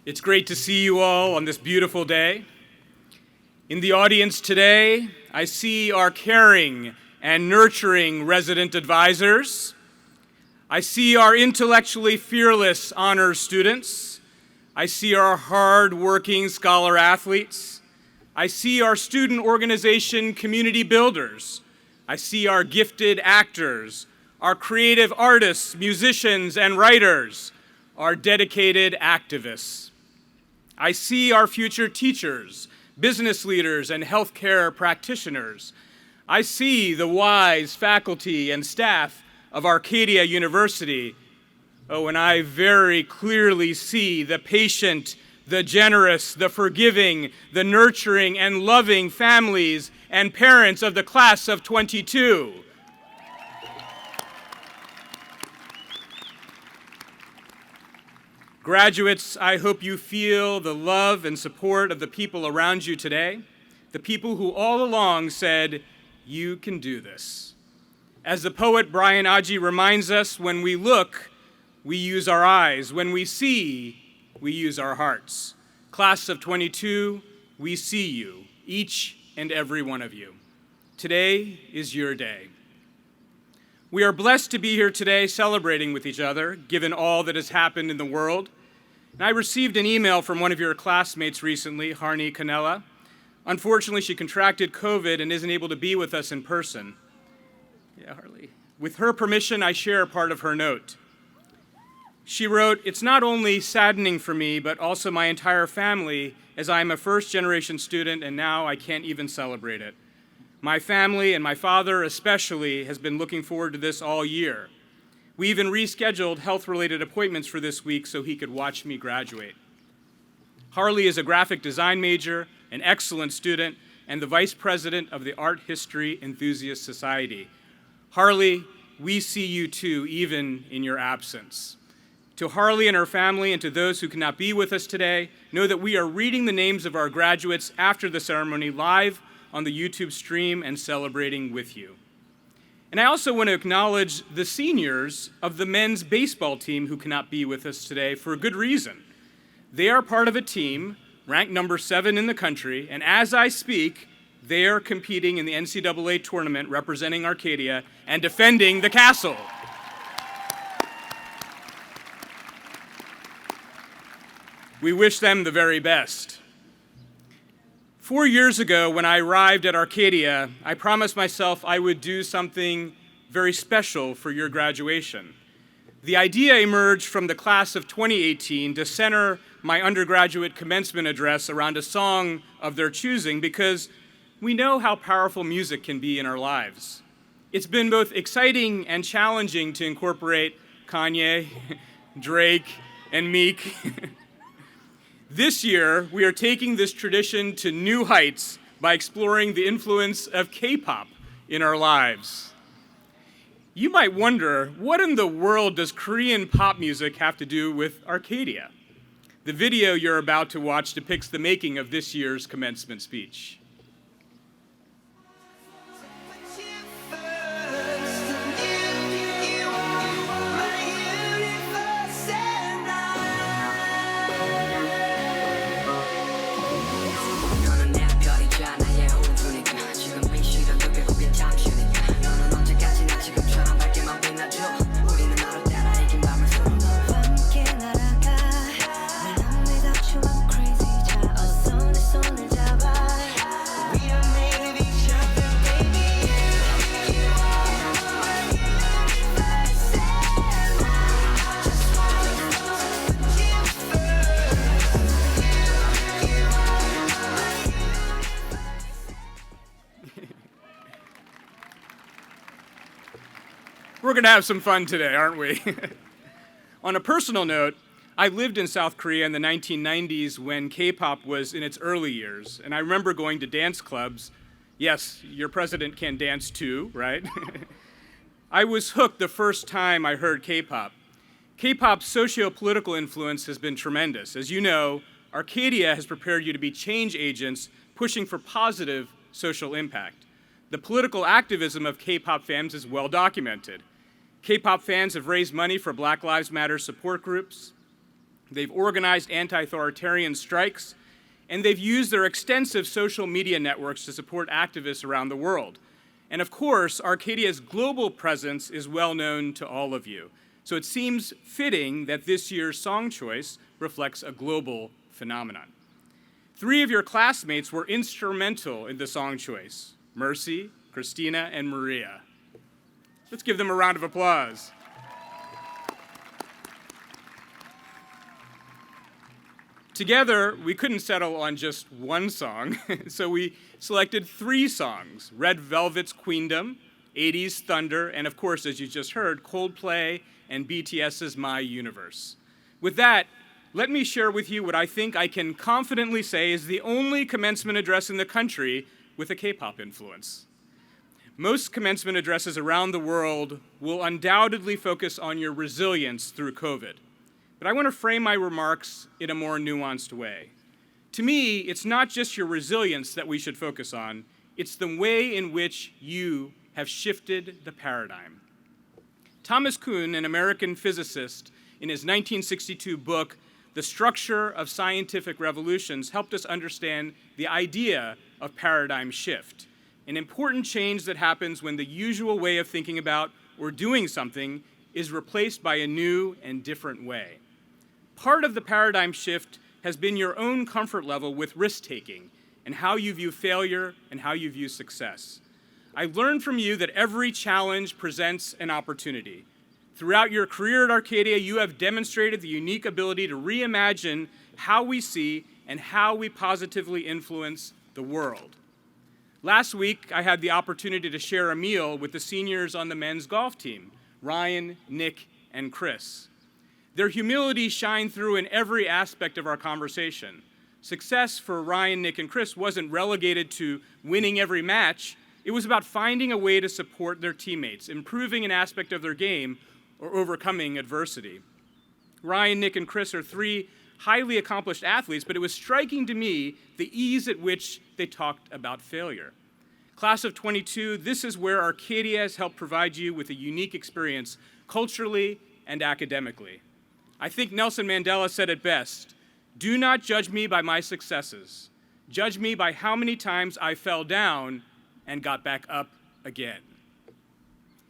It's great to see you all on this beautiful day. In the audience today, I see our caring and nurturing resident advisors. I see our intellectually fearless honors students. I see our hard-working scholar athletes. I see our student organization community builders. I see our gifted actors, our creative artists, musicians, and writers, our dedicated activists. I see our future teachers, business leaders, and healthcare practitioners. I see the wise faculty and staff of Arcadia University. Oh, and I very clearly see the patient, the generous, the forgiving, the nurturing, and loving families and parents of the class of 22. Graduates, I hope you feel the love and support of the people around you today, the people who all along said, "You can do this." As the poet Brian Ajay reminds us, when we look, we use our eyes. When we see, we use our hearts. Class of 22, we see you, each and every one of you. Today is your day. We are blessed to be here today celebrating with each other, given all that has happened in the world. And I received an email from one of your classmates recently, Harni Canella. Unfortunately, she contracted COVID and isn't able to be with us in person. Yeah, Harley. With her permission, I share part of her note. She wrote, "It's not only saddening for me, but also my entire family, as I am a first-generation student and now I can't even celebrate it. My family, and my father especially, has been looking forward to this all year. We even rescheduled health-related appointments for this week so he could watch me graduate." Harley is a graphic design major, an excellent student, and the vice president of the Art History Enthusiast Society. Harley, we see you too, even in your absence. To Harley and her family and to those who cannot be with us today, know that we are reading the names of our graduates after the ceremony live on the YouTube stream and celebrating with you. And I also want to acknowledge the seniors of the men's baseball team who cannot be with us today for a good reason. They are part of a team ranked number 7 in the country, and as I speak, they are competing in the NCAA tournament representing Arcadia and defending the castle. We wish them the very best. 4 years ago, when I arrived at Arcadia, I promised myself I would do something very special for your graduation. The idea emerged from the class of 2018 to center my undergraduate commencement address around a song of their choosing because we know how powerful music can be in our lives. It's been both exciting and challenging to incorporate Kanye, Drake, and Meek. This year, we are taking this tradition to new heights by exploring the influence of K-pop in our lives. You might wonder, what in the world does Korean pop music have to do with Arcadia? The video you're about to watch depicts the making of this year's commencement speech. We're going to have some fun today, aren't we? On a personal note, I lived in South Korea in the 1990s when K-pop was in its early years, and I remember going to dance clubs. Yes, your president can dance too, right? I was hooked the first time I heard K-pop. K-pop's socio-political influence has been tremendous. As you know, Arcadia has prepared you to be change agents pushing for positive social impact. The political activism of K-pop fans is well documented. K-pop fans have raised money for Black Lives Matter support groups. They've organized anti-authoritarian strikes, and they've used their extensive social media networks to support activists around the world. And of course, Arcadia's global presence is well known to all of you. So it seems fitting that this year's song choice reflects a global phenomenon. 3 of your classmates were instrumental in the song choice: Mercy, Christina, and Maria. Let's give them a round of applause. Together, we couldn't settle on just one song, so we selected 3 songs: Red Velvet's Queendom, 80s Thunder, and of course, as you just heard, Coldplay and BTS's My Universe. With that, let me share with you what I think I can confidently say is the only commencement address in the country with a K-pop influence. Most commencement addresses around the world will undoubtedly focus on your resilience through COVID. But I want to frame my remarks in a more nuanced way. To me, it's not just your resilience that we should focus on, it's the way in which you have shifted the paradigm. Thomas Kuhn, an American physicist, in his 1962 book, The Structure of Scientific Revolutions, helped us understand the idea of paradigm shift, an important change that happens when the usual way of thinking about or doing something is replaced by a new and different way. Part of the paradigm shift has been your own comfort level with risk-taking and how you view failure and how you view success. I've learned from you that every challenge presents an opportunity. Throughout your career at Arcadia, you have demonstrated the unique ability to reimagine how we see and how we positively influence the world. Last week, I had the opportunity to share a meal with the seniors on the men's golf team, Ryan, Nick, and Chris. Their humility shined through in every aspect of our conversation. Success for Ryan, Nick, and Chris wasn't relegated to winning every match. It was about finding a way to support their teammates, improving an aspect of their game, or overcoming adversity. Ryan, Nick, and Chris are 3 highly accomplished athletes, but it was striking to me the ease at which they talked about failure. Class of 22, this is where Arcadia has helped provide you with a unique experience culturally and academically. I think Nelson Mandela said it best: "Do not judge me by my successes. Judge me by how many times I fell down and got back up again."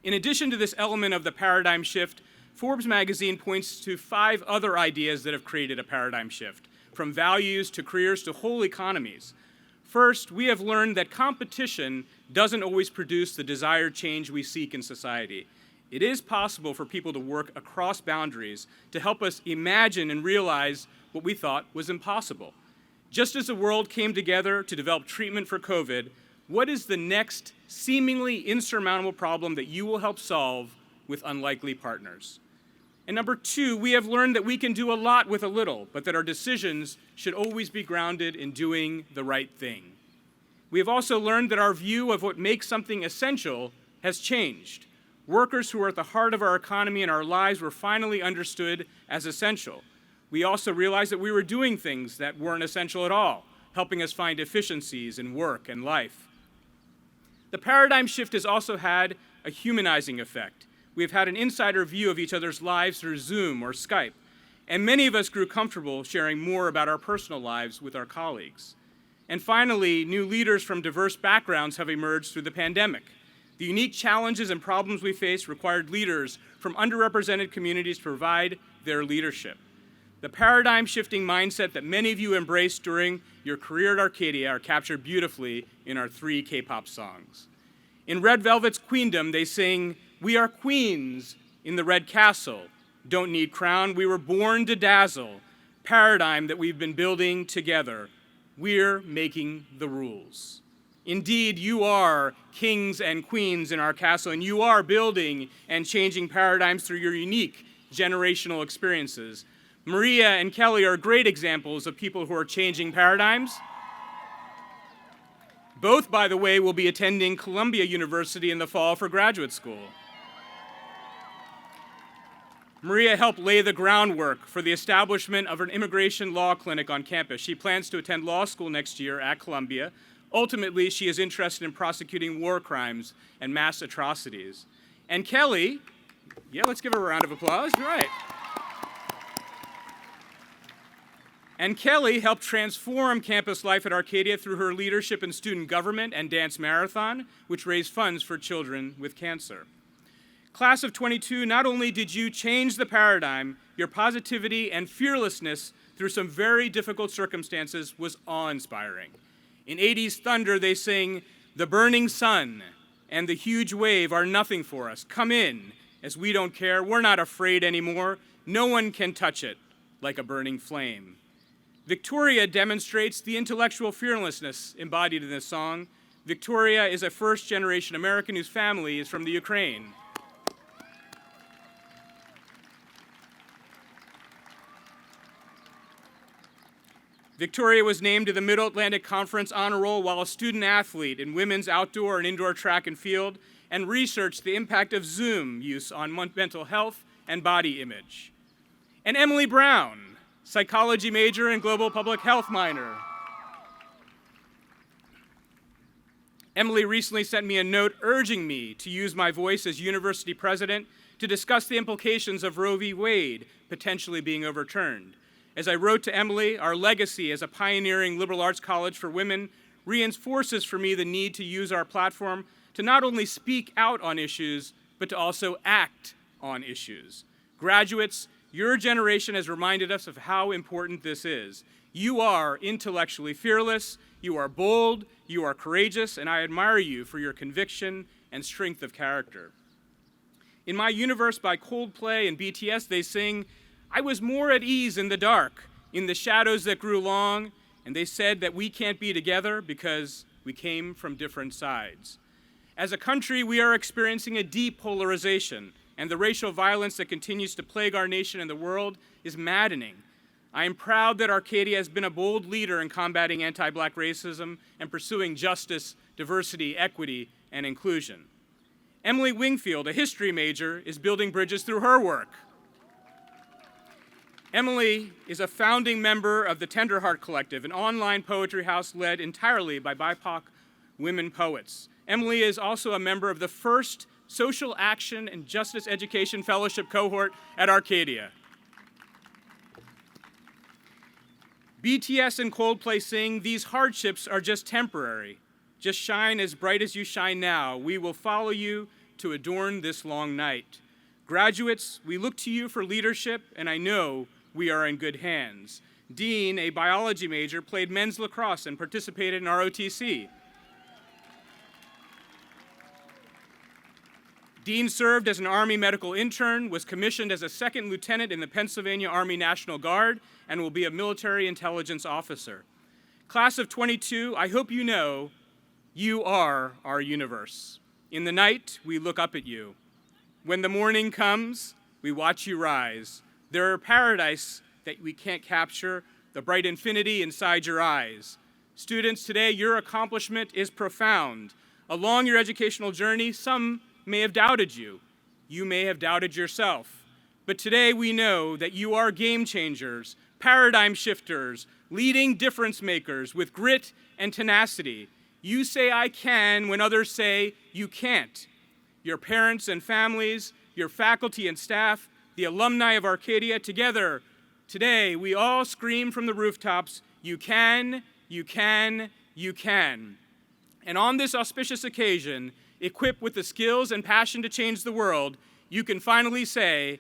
In addition to this element of the paradigm shift, Forbes magazine points to 5 other ideas that have created a paradigm shift, from values to careers to whole economies. First, we have learned that competition doesn't always produce the desired change we seek in society. It is possible for people to work across boundaries to help us imagine and realize what we thought was impossible. Just as the world came together to develop treatment for COVID, what is the next seemingly insurmountable problem that you will help solve with unlikely partners? And number 2, we have learned that we can do a lot with a little, but that our decisions should always be grounded in doing the right thing. We have also learned that our view of what makes something essential has changed. Workers who are at the heart of our economy and our lives were finally understood as essential. We also realized that we were doing things that weren't essential at all, helping us find efficiencies in work and life. The paradigm shift has also had a humanizing effect. We have had an insider view of each other's lives through Zoom or Skype, and many of us grew comfortable sharing more about our personal lives with our colleagues. And finally, new leaders from diverse backgrounds have emerged through the pandemic. The unique challenges and problems we face required leaders from underrepresented communities to provide their leadership. The paradigm-shifting mindset that many of you embraced during your career at Arcadia are captured beautifully in our 3 K-pop songs. In Red Velvet's Queendom, they sing, "We are queens in the red castle, don't need crown, we were born to dazzle, paradigm that we've been building together, we're making the rules." Indeed, you are kings and queens in our castle, and you are building and changing paradigms through your unique generational experiences. Maria and Kelly are great examples of people who are changing paradigms. Both, by the way, will be attending Columbia University in the fall for graduate school. Maria helped lay the groundwork for the establishment of an immigration law clinic on campus. She plans to attend law school next year at Columbia. Ultimately, she is interested in prosecuting war crimes and mass atrocities. And Kelly, let's give her a round of applause, right. And Kelly helped transform campus life at Arcadia through her leadership in student government and dance marathon, which raised funds for children with cancer. Class of 22, not only did you change the paradigm, your positivity and fearlessness through some very difficult circumstances was awe-inspiring. In 80s Thunder, they sing, "The burning sun and the huge wave are nothing for us. Come in, as we don't care. We're not afraid anymore. No one can touch it like a burning flame." Victoria demonstrates the intellectual fearlessness embodied in this song. Victoria is a first-generation American whose family is from the Ukraine. Victoria was named to the Middle Atlantic Conference Honor Roll while a student athlete in women's outdoor and indoor track and field, and researched the impact of Zoom use on mental health and body image. And Emily Brown, psychology major and global public health minor. Emily recently sent me a note urging me to use my voice as university president to discuss the implications of Roe v. Wade potentially being overturned. As I wrote to Emily, our legacy as a pioneering liberal arts college for women reinforces for me the need to use our platform to not only speak out on issues, but to also act on issues. Graduates, your generation has reminded us of how important this is. You are intellectually fearless, you are bold, you are courageous, and I admire you for your conviction and strength of character. In My Universe by Coldplay and BTS, they sing, "I was more at ease in the dark, in the shadows that grew long, and they said that we can't be together because we came from different sides." As a country, we are experiencing a deep polarization, and the racial violence that continues to plague our nation and the world is maddening. I am proud that Arcadia has been a bold leader in combating anti-Black racism and pursuing justice, diversity, equity, and inclusion. Emily Wingfield, a history major, is building bridges through her work. Emily is a founding member of the Tenderheart Collective, an online poetry house led entirely by BIPOC women poets. Emily is also a member of the first Social Action and Justice Education Fellowship cohort at Arcadia. BTS and Coldplay sing, "These hardships are just temporary. Just shine as bright as you shine now. We will follow you to adorn this long night." Graduates, we look to you for leadership, and I know we are in good hands. Dean, a biology major, played men's lacrosse and participated in ROTC. Dean served as an Army medical intern, was commissioned as a second lieutenant in the Pennsylvania Army National Guard, and will be a military intelligence officer. Class of 22, I hope you know you are our universe. In the night, we look up at you. When the morning comes, we watch you rise. There are paradise that we can't capture, the bright infinity inside your eyes. Students, today your accomplishment is profound. Along your educational journey, some may have doubted you. You may have doubted yourself. But today we know that you are game changers, paradigm shifters, leading difference makers with grit and tenacity. You say I can when others say you can't. Your parents and families, your faculty and staff, the alumni of Arcadia, together, today, we all scream from the rooftops, you can, you can, you can. And on this auspicious occasion, equipped with the skills and passion to change the world, you can finally say,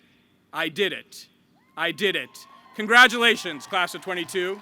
I did it. I did it. Congratulations, class of 22.